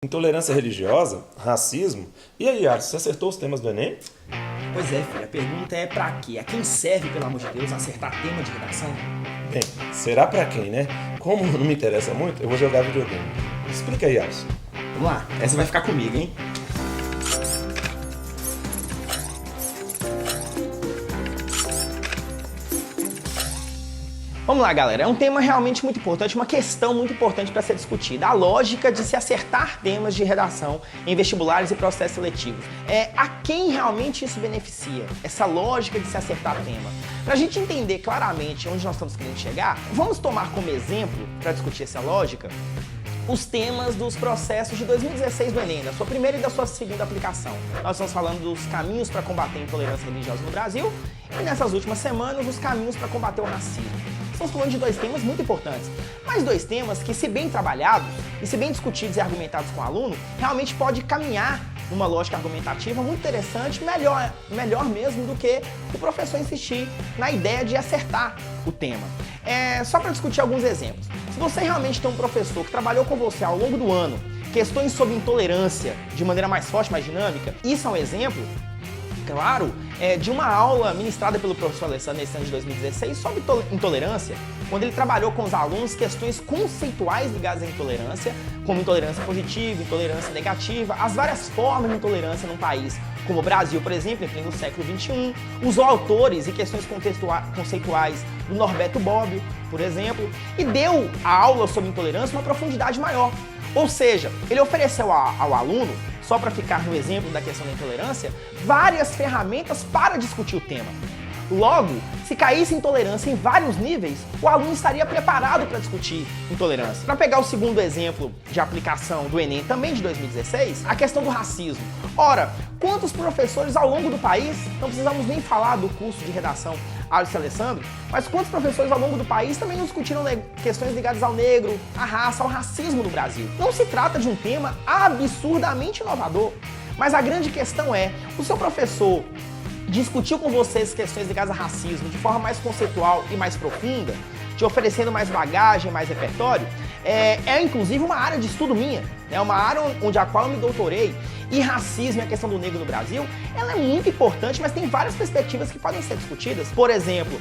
Intolerância religiosa, racismo. E aí, Alisson, você acertou os temas do Enem? Pois é, filho, a pergunta é pra quê? A quem serve, pelo amor de Deus, acertar tema de redação? Bem, será pra quem, né? Como não me interessa muito, eu vou jogar videogame. Explica aí, Alisson. Vamos lá, essa vai ficar comigo, hein? Vamos lá, galera. É um tema realmente muito importante, uma questão muito importante para ser discutida. A lógica de se acertar temas de redação em vestibulares e processos seletivos. A quem realmente isso beneficia? Essa lógica de se acertar tema. Para a gente entender claramente onde nós estamos querendo chegar, vamos tomar como exemplo, para discutir essa lógica, os temas dos processos de 2016 do Enem, da sua primeira e da sua segunda aplicação. Nós estamos falando dos caminhos para combater a intolerância religiosa no Brasil e nessas últimas semanas, os caminhos para combater o racismo. Estamos falando de dois temas muito importantes, mas dois temas que, se bem trabalhados e se bem discutidos e argumentados com o aluno, realmente pode caminhar numa lógica argumentativa muito interessante, melhor mesmo do que o professor insistir na ideia de acertar o tema. Só para discutir alguns exemplos. Se você realmente tem um professor que trabalhou com você ao longo do ano questões sobre intolerância de maneira mais forte, mais dinâmica, isso é um exemplo, claro, de uma aula ministrada pelo professor Alessandro nesse ano de 2016 sobre intolerância, quando ele trabalhou com os alunos questões conceituais ligadas à intolerância, como intolerância positiva, intolerância negativa, as várias formas de intolerância num país como o Brasil, por exemplo, em pleno século XXI, usou autores e questões conceituais do Norberto Bobbio, por exemplo, e deu a aula sobre intolerância uma profundidade maior. Ou seja, ele ofereceu ao aluno, só para ficar no exemplo da questão da intolerância, várias ferramentas para discutir o tema. Logo, se caísse intolerância em vários níveis, o aluno estaria preparado para discutir intolerância. Para pegar o segundo exemplo de aplicação do Enem, também de 2016, a questão do racismo. Ora, quantos professores ao longo do país, não precisamos nem falar do curso de redação Alisson e Alessandro, mas quantos professores ao longo do país também não discutiram questões ligadas ao negro, à raça, ao racismo no Brasil? Não se trata de um tema absurdamente inovador, mas a grande questão é, o seu professor discutiu com vocês questões ligadas a racismo de forma mais conceitual e mais profunda, te oferecendo mais bagagem, mais repertório, inclusive uma área de estudo minha, é uma área onde a qual eu me doutorei, e racismo e a questão do negro no Brasil, ela é muito importante, mas tem várias perspectivas que podem ser discutidas. Por exemplo,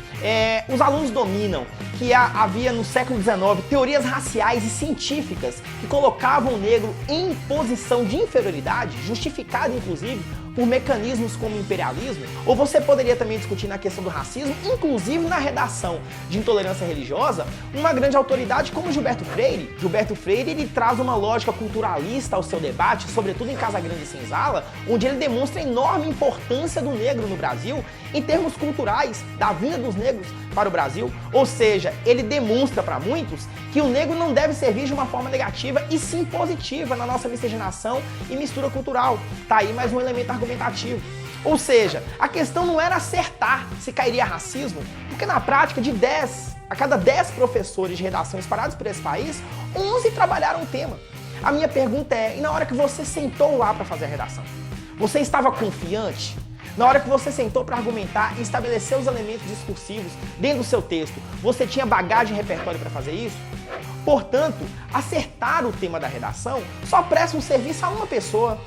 os alunos dominam que havia no século XIX teorias raciais e científicas que colocavam o negro em posição de inferioridade, justificada inclusive por mecanismos como imperialismo, ou você poderia também discutir na questão do racismo, inclusive na redação de intolerância religiosa, uma grande autoridade como Gilberto Freire. Gilberto Freire, ele traz uma lógica culturalista ao seu debate, sobretudo em Casa Grande e Senzala, onde ele demonstra a enorme importância do negro no Brasil em termos culturais, da vinda dos negros para o Brasil, ou seja, ele demonstra para muitos que o negro não deve ser visto de uma forma negativa e sim positiva na nossa miscigenação e mistura cultural. Tá aí mais um elemento argumentativo. Ou seja, a questão não era acertar se cairia racismo, porque na prática a cada 10 professores de redação espalhados por esse país, 11 trabalharam o tema. A minha pergunta e na hora que você sentou lá para fazer a redação, você estava confiante? Na hora que você sentou para argumentar e estabelecer os elementos discursivos dentro do seu texto, você tinha bagagem e repertório para fazer isso? Portanto, acertar o tema da redação só presta um serviço a uma pessoa,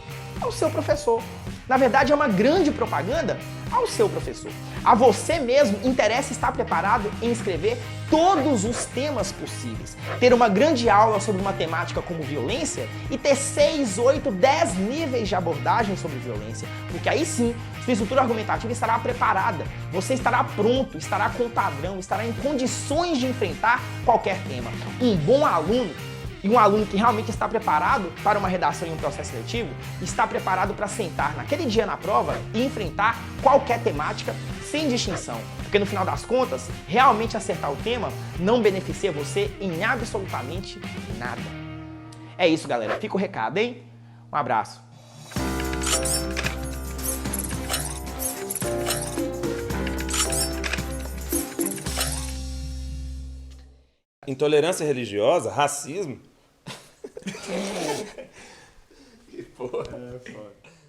ao seu professor. Na verdade, é uma grande propaganda ao seu professor. A você mesmo interessa estar preparado em escrever todos os temas possíveis. Ter uma grande aula sobre uma temática como violência e ter 6, 8, 10 níveis de abordagem sobre violência. Porque aí sim, sua estrutura argumentativa estará preparada. Você estará pronto, estará com padrão, estará em condições de enfrentar qualquer tema. Um bom aluno e um aluno que realmente está preparado para uma redação em um processo seletivo, está preparado para sentar naquele dia na prova e enfrentar qualquer temática sem distinção. Porque no final das contas, realmente acertar o tema não beneficia você em absolutamente nada. É isso, galera. Fica o recado, hein? Um abraço. Intolerância religiosa, racismo. Que porra. É foda.